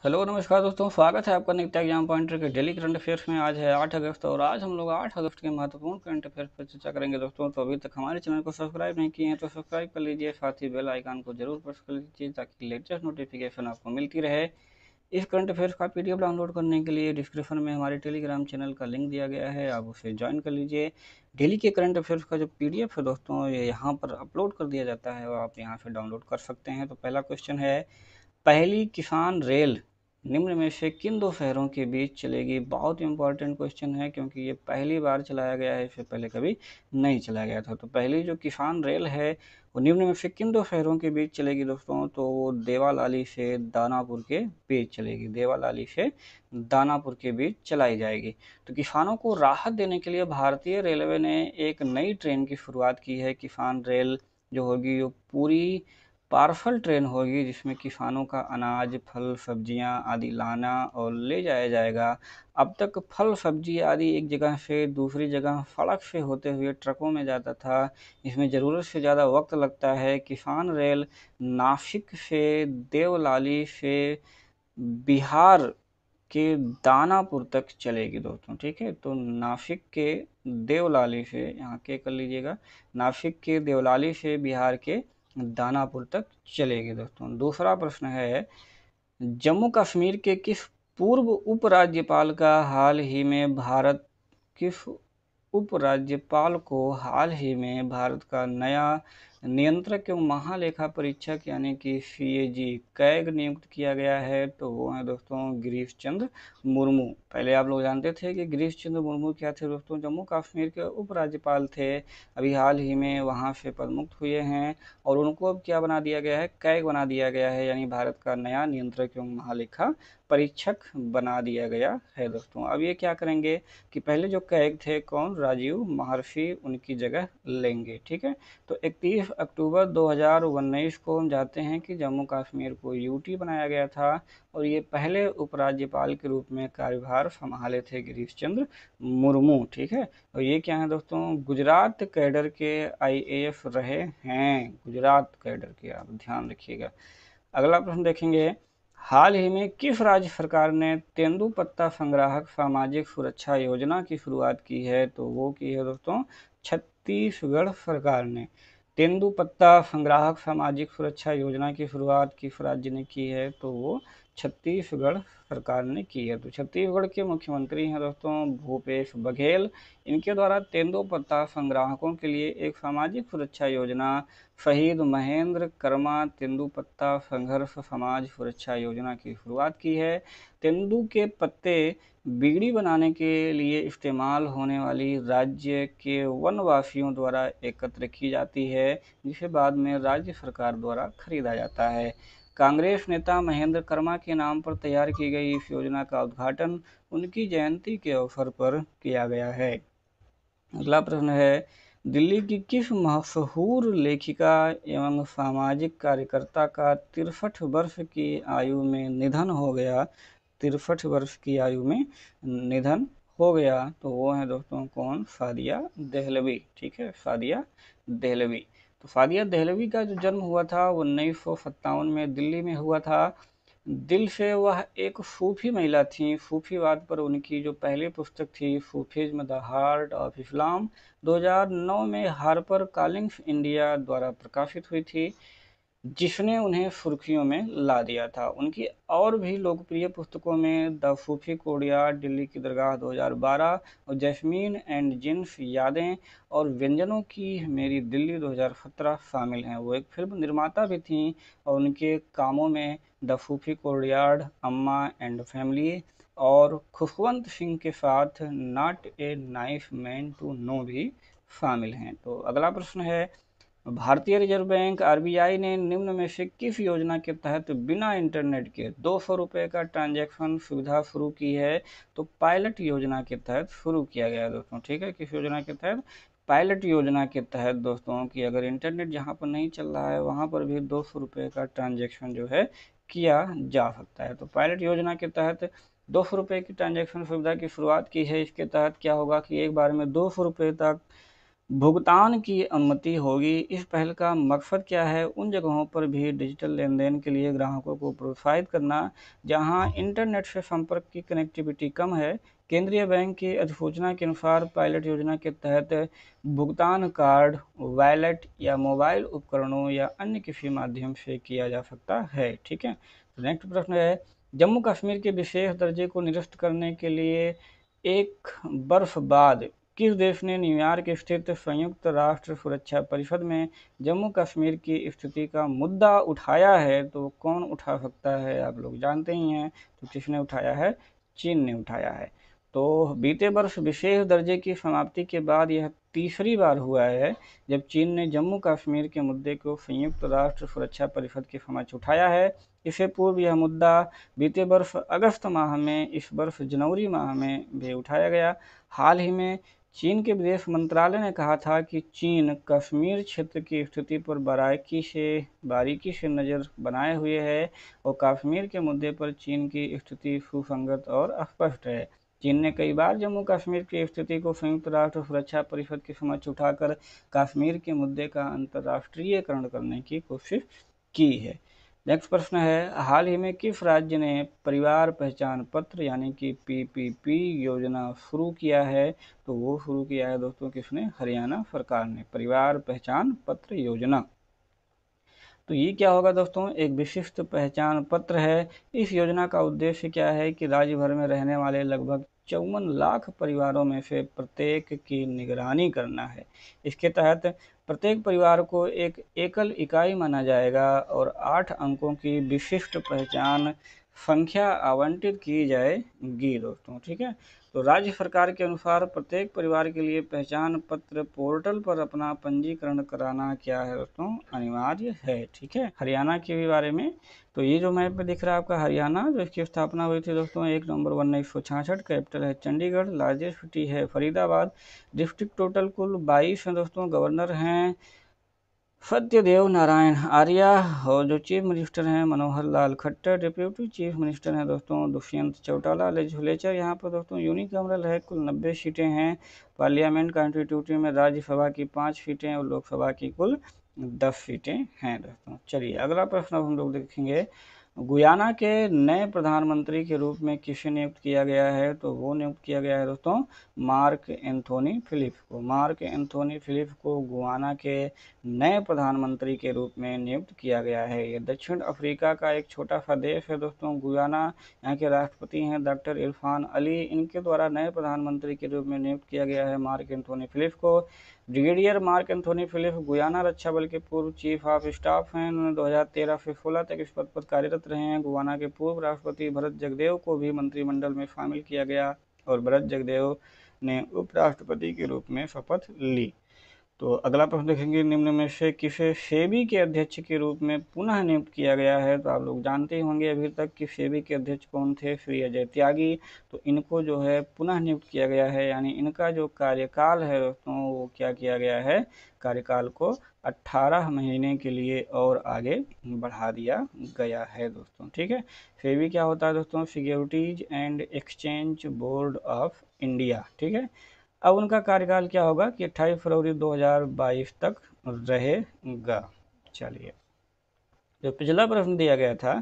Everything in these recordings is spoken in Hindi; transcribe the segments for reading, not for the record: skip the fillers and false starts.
हेलो नमस्कार दोस्तों, स्वागत है आपका नित्य एग्जाम पॉइंटर के डेली करंट अफेयर्स में। आज है 8 अगस्त और आज हम लोग 8 अगस्त के महत्वपूर्ण करंट अफेयर्स पर चर्चा करेंगे दोस्तों। तो अभी तक हमारे चैनल को सब्सक्राइब नहीं किए हैं तो सब्सक्राइब कर लीजिए, साथ ही बेल आइकन को जरूर प्रेस कर लीजिए ताकि लेटेस्ट नोटिफिकेशन आपको मिलती रहे। इस करंट अफेयर्स का पीडीएफ डाउनलोड करने के लिए डिस्क्रिप्शन में हमारे टेलीग्राम चैनल का लिंक दिया गया है, आप उसे ज्वाइन कर लीजिए। डेली के करंट अफेयर्स का जो पीडीएफ है दोस्तों, ये यहाँ पर अपलोड कर दिया जाता है और आप यहाँ से डाउनलोड कर सकते हैं। तो पहला क्वेश्चन है, पहली किसान रेल निम्न में से किन दो शहरों के बीच चलेगी? बहुत इंपॉर्टेंट क्वेश्चन है क्योंकि ये पहली बार चलाया गया है, इससे पहले कभी नहीं चलाया गया था। तो पहली जो किसान रेल है वो निम्न में से किन दो शहरों के बीच चलेगी दोस्तों? तो वो देवालाली से दानापुर के बीच चलेगी, देवालाली से दानापुर के बीच चलाई जाएगी। तो किसानों को राहत देने के लिए भारतीय रेलवे ने एक नई ट्रेन की शुरुआत की है। किसान रेल जो होगी वो पूरी पार्सल ट्रेन होगी जिसमें किसानों का अनाज, फल, सब्जियां आदि लाना और ले जाया जाएगा। अब तक फल, सब्जी आदि एक जगह से दूसरी जगह सड़क से होते हुए ट्रकों में जाता था। इसमें ज़रूरत से ज़्यादा वक्त लगता है। किसान रेल नासिक से देवलाली से बिहार के दानापुर तक चलेगी दोस्तों, ठीक है। तो नासिक के देवलाली से, यहाँ के कर लीजिएगा, नासिक के देवलाली से बिहार के दानापुर तक चलेगी दोस्तों। दूसरा प्रश्न है, जम्मू कश्मीर के किस पूर्व उपराज्यपाल का हाल ही में भारत किस उपराज्यपाल को हाल ही में भारत का नया नियंत्रक एवं महालेखा परीक्षक यानी कि सीएजी कैग नियुक्त किया गया है? तो वो है दोस्तों गिरीश चंद्र मुर्मू। पहले आप लोग जानते थे कि गिरीश चंद्र मुर्मू क्या थे दोस्तों? जम्मू कश्मीर के उपराज्यपाल थे। अभी हाल ही में वहाँ से पदमुक्त हुए हैं और उनको अब क्या बना दिया गया है? कैग बना दिया गया है, यानी भारत का नया नियंत्रक एवं महालेखा परीक्षक बना दिया गया है दोस्तों। अब ये क्या करेंगे कि पहले जो कैग थे कौन, राजीव महर्षि, उनकी जगह लेंगे, ठीक है। तो 31 अक्टूबर 2019 को हम जाते हैं कि जम्मू कश्मीर को यूटी बनाया गया था और ये पहले उपराज्यपाल के रूप में कार्यभार संभाले थे गिरीश चंद्र मुर्मू, ठीक है। और ये क्या है दोस्तों? गुजरात कैडर के आईएएस रहे हैं, गुजरात कैडर के, आप ध्यान रखिएगा। अगला प्रश्न देखेंगे, हाल ही में किस राज्य सरकार ने तेंदुपत्ता संग्राहक सामाजिक सुरक्षा योजना की शुरुआत की है? तो वो की है दोस्तों छत्तीसगढ़ सरकार ने। तेंदुपत्ता संग्राहक सामाजिक सुरक्षा योजना की शुरुआत किस राज्य ने की है? तो वो छत्तीसगढ़ सरकार ने की है। तो छत्तीसगढ़ के मुख्यमंत्री हैं दोस्तों भूपेश बघेल। इनके द्वारा तेंदुपत्ता संग्राहकों के लिए एक सामाजिक सुरक्षा योजना शहीद महेंद्र कर्मा तेंदुपत्ता संघर्ष समाज सुरक्षा योजना की शुरुआत की है। तेंदू के पत्ते बीड़ी बनाने के लिए इस्तेमाल होने वाली राज्य के वनवासियों द्वारा एकत्र की जाती है, जिसे बाद में राज्य सरकार द्वारा खरीदा जाता है। कांग्रेस नेता महेंद्र कर्मा के नाम पर तैयार की गई इस योजना का उद्घाटन उनकी जयंती के अवसर पर किया गया है। अगला प्रश्न है, दिल्ली की किस मशहूर लेखिका एवं सामाजिक कार्यकर्ता का 63 वर्ष की आयु में निधन हो गया? 63 वर्ष की आयु में निधन हो गया। तो वो है दोस्तों कौन? सादिया देहलवी, ठीक है, सादिया देहलवी। तो सादिया देहलवी का जो जन्म हुआ था वो 1957 में दिल्ली में हुआ था। दिल से वह एक सूफी महिला थीं। सूफीवाद पर उनकी जो पहली पुस्तक थी Sufism the heart of Islam 2009 में हार्पर कॉलिंग्स इंडिया द्वारा प्रकाशित हुई थी, जिसने उन्हें सुर्खियों में ला दिया था। उनकी और भी लोकप्रिय पुस्तकों में द सूफी कोडियार, दिल्ली की दरगाह 2012 और जैस्मीन एंड जिन्स यादें और व्यंजनों की मेरी दिल्ली 2017 शामिल हैं। वो एक फिल्म निर्माता भी थीं और उनके कामों में द सूफी कोडियार, अम्मा एंड फैमिली और खुशवंत सिंह के साथ not a nice man to know भी शामिल हैं। तो अगला प्रश्न है, भारतीय रिजर्व बैंक आरबीआई ने निम्न में से किस योजना के तहत बिना इंटरनेट के 200 रुपये का ट्रांजैक्शन सुविधा शुरू की है? तो पायलट योजना के तहत शुरू किया गया है दोस्तों, ठीक है। किस योजना के तहत? पायलट योजना के तहत दोस्तों, कि अगर इंटरनेट जहाँ पर नहीं चल रहा है वहाँ पर भी 200 रुपये का ट्रांजैक्शन जो है किया जा सकता है। तो पायलट योजना के तहत 200 रुपये की ट्रांजैक्शन सुविधा की शुरुआत की है। इसके तहत क्या होगा कि एक बार में 200 रुपये तक भुगतान की अनुमति होगी। इस पहल का मकसद क्या है? उन जगहों पर भी डिजिटल लेन-देन के लिए ग्राहकों को प्रोत्साहित करना, जहां इंटरनेट से संपर्क की कनेक्टिविटी कम है। केंद्रीय बैंक की अधिसूचना के अनुसार पायलट योजना के तहत भुगतान कार्ड, वॉलेट या मोबाइल उपकरणों या अन्य किसी माध्यम से किया जा सकता है। ठीक है। तो नेक्स्ट प्रश्न है, जम्मू कश्मीर के विशेष दर्जे को निरस्त करने के लिए एक वर्ष बाद किस देश ने न्यूयॉर्क स्थित संयुक्त राष्ट्र सुरक्षा परिषद में जम्मू कश्मीर की स्थिति का मुद्दा उठाया है? तो कौन उठा सकता है? आप लोग जानते ही हैं। तो किसने उठाया है? चीन ने उठाया है। तो बीते वर्ष विशेष दर्जे की समाप्ति के बाद यह तीसरी बार हुआ है जब चीन ने जम्मू कश्मीर के मुद्दे को संयुक्त राष्ट्र सुरक्षा परिषद के समक्ष उठाया है। इससे पूर्व यह मुद्दा बीते वर्ष अगस्त माह में, इस वर्ष जनवरी माह में भी उठाया गया। हाल ही में चीन के विदेश मंत्रालय ने कहा था कि चीन कश्मीर क्षेत्र की स्थिति पर बारीकी से नज़र बनाए हुए है और कश्मीर के मुद्दे पर चीन की स्थिति सुसंगत और स्पष्ट है। चीन ने कई बार जम्मू कश्मीर की स्थिति को संयुक्त राष्ट्र सुरक्षा परिषद के समक्ष उठाकर कश्मीर के मुद्दे का अंतर्राष्ट्रीयकरण करने की कोशिश की है। नेक्स्ट प्रश्न है, हाल ही में किस राज्य ने परिवार पहचान पत्र यानी कि पीपीपी योजना शुरू किया है? तो वो शुरू किया है दोस्तों किसने? हरियाणा सरकार ने परिवार पहचान पत्र योजना। तो ये क्या होगा दोस्तों? एक विशिष्ट पहचान पत्र है। इस योजना का उद्देश्य क्या है कि राज्य भर में रहने वाले लगभग 54 लाख परिवारों में से प्रत्येक की निगरानी करना है। इसके तहत प्रत्येक परिवार को एक एकल इकाई माना जाएगा और 8 अंकों की विशिष्ट पहचान संख्या आवंटित की जाएगी दोस्तों। ठीक है। तो राज्य सरकार के अनुसार प्रत्येक परिवार के लिए पहचान पत्र पोर्टल पर अपना पंजीकरण कराना क्या है दोस्तों? अनिवार्य है। ठीक है। हरियाणा के भी बारे में, तो ये जो मैप में दिख रहा है आपका हरियाणा, जो इसकी स्थापना हुई थी दोस्तों 1 नवंबर 1966। कैपिटल है चंडीगढ़, लार्जेस्ट सिटी है फरीदाबाद, डिस्ट्रिक्ट टोटल कुल 22 हैं दोस्तों। गवर्नर हैं सत्यदेव नारायण आर्या और जो चीफ मिनिस्टर हैं Manohar Lal Khattar. Deputy chief minister हैं दोस्तों दुष्यंत चौटाला। लेजिस्लेचर यहाँ पर दोस्तों यूनिकैमरल है, कुल 90 सीटें हैं। पार्लियामेंट कॉन्स्टिट्यूटिव में राज्यसभा की 5 सीटें और लोकसभा की कुल 10 सीटें हैं दोस्तों। चलिए अगला प्रश्न अब हम लोग देखेंगे, गुयाना के नए प्रधानमंत्री के रूप में किसे नियुक्त किया गया है? तो वो नियुक्त किया गया है दोस्तों मार्क एंथोनी फिलिप को। मार्क एंथोनी फिलिप को गुयाना के नए प्रधानमंत्री के रूप में नियुक्त किया गया है। ये दक्षिण अफ्रीका का एक छोटा सा देश है दोस्तों गुयाना। यहाँ के राष्ट्रपति हैं डॉक्टर इरफान अली। इनके द्वारा नए प्रधानमंत्री के रूप में नियुक्त किया गया है मार्क एंथोनी फिलिप को। Brigadier Mark Anthony Philip Guyana रक्षा बल के पूर्व चीफ ऑफ स्टाफ हैं। उन्होंने 2013 से 16 तक इस पद पर कार्यरत रहे हैं। गुयाना के पूर्व राष्ट्रपति भरत जगदेव को भी मंत्रिमंडल में शामिल किया गया और भरत जगदेव ने उपराष्ट्रपति के रूप में शपथ ली। तो अगला प्रश्न देखेंगे, निम्न में से किसे सेबी के अध्यक्ष के रूप में पुनः नियुक्त किया गया है? तो आप लोग जानते ही होंगे अभी तक कि सेबी के अध्यक्ष कौन थे? श्री अजय त्यागी। तो इनको जो है पुनः नियुक्त किया गया है, यानी इनका जो कार्यकाल है दोस्तों वो क्या किया गया है? कार्यकाल को 18 महीने के लिए और आगे बढ़ा दिया गया है दोस्तों। ठीक है। सेबी क्या होता है दोस्तों? Securities and exchange board of India. ठीक है। अब उनका कार्यकाल क्या होगा कि 28 फरवरी 2022 तक रहेगा। चलिए, जो पिछला प्रश्न दिया गया था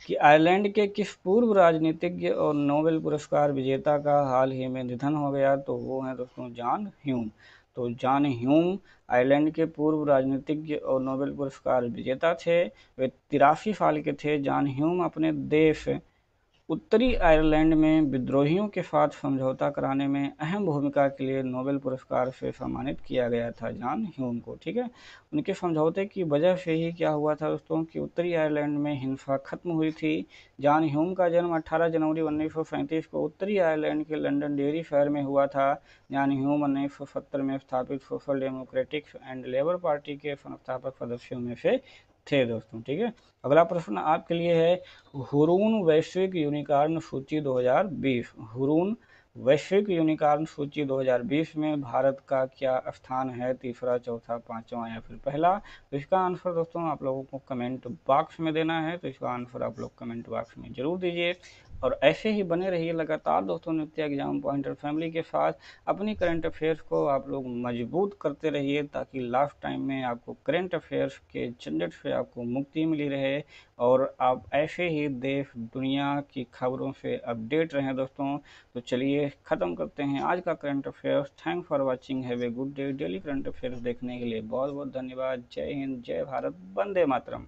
कि आयरलैंड के किस पूर्व राजनीतिज्ञ और नोबेल पुरस्कार विजेता का हाल ही में निधन हो गया? तो वो है दोस्तों जॉन ह्यूम। तो जॉन ह्यूम आयरलैंड के पूर्व राजनीतिज्ञ और नोबेल पुरस्कार विजेता थे। वे 83 साल के थे। जॉन ह्यूम अपने देश उत्तरी आयरलैंड में विद्रोहियों के साथ समझौता कराने में अहम भूमिका के लिए नोबेल पुरस्कार से सम्मानित किया गया था जॉन ह्यूम को। ठीक है। उनके समझौते की वजह से ही क्या हुआ था दोस्तों कि उत्तरी आयरलैंड में हिंसा खत्म हुई थी। जॉन ह्यूम का जन्म 18 जनवरी 1937 को उत्तरी आयरलैंड के लंदन डेयरी शहर में हुआ था। जॉन ह्यूम 1970 में स्थापित social democratic and labour party के संस्थापक सदस्यों में से थे दोस्तों। ठीक है। अगला प्रश्न आपके लिए है, हुरून वैश्विक यूनिकॉर्न सूची 2020। हुरून वैश्विक यूनिकॉर्न सूची 2020 में भारत का क्या स्थान है? तीसरा, चौथा, पांचवा या फिर पहला? तो इसका आंसर दोस्तों आप लोगों को कमेंट बॉक्स में देना है। तो इसका आंसर आप लोग कमेंट बॉक्स में जरूर दीजिए। और ऐसे ही बने रहिए लगातार दोस्तों नित्य एग्जाम पॉइंटर फैमिली के साथ। अपनी करंट अफेयर्स को आप लोग मजबूत करते रहिए ताकि लास्ट टाइम में आपको करंट अफेयर्स के झंझट से आपको मुक्ति मिली रहे और आप ऐसे ही देश दुनिया की खबरों से अपडेट रहें दोस्तों। तो चलिए ख़त्म करते हैं आज का current affairs. Thank for watching, have a good day. Daily current affairs देखने के लिए बहुत बहुत धन्यवाद। जय हिंद, जय भारत, वंदे मातरम।